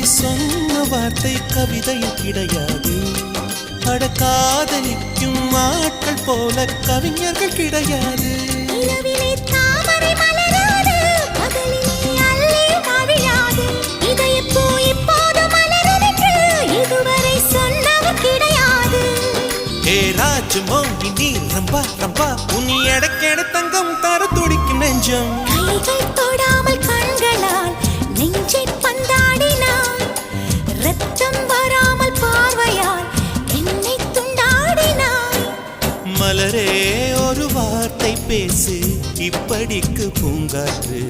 சொன்ன வார்த்தை கவிதையும் கிடையாது. அட காதலிக்கும் ஆட்கள் போல கவிஞர்கள் கிடையாது. நீ ரம்பா ரம்பா உன்னை எடக்கெட தங்கம் தர துடிக்கும் நெஞ்சம். கைகள் தொடாமல் கண்களால் நெஞ்சை பந்தாடினாய். ரத்தம் வராமல் பார்வையால் என்னை துண்டாடினாய். மலரே ஒரு வார்த்தை பேசு இப்படிக்கு பூங்காற்று.